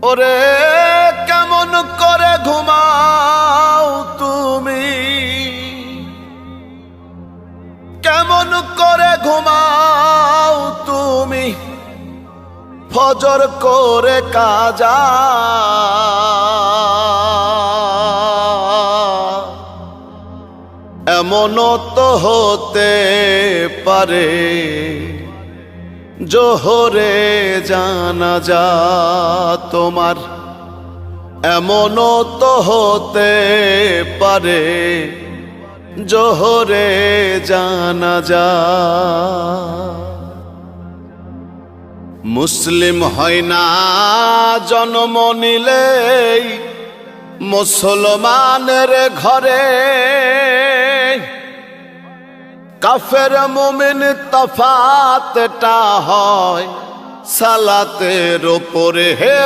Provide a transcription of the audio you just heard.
ওরে কেমন করে ঘুমাও তুমি, কেমন করে ঘুমাও তুমি ফজর করে কাজা। এমনও তো হতে পারে জোহরে জানাজা তোমার, এমনও তো হতে পারে জোহরে জানাজা। মুসলিম হয় না জন্ম নিলেই মুসলমানের ঘরে, কাফের মুমিন তফাতটা হয় সালাতের উপরে। হে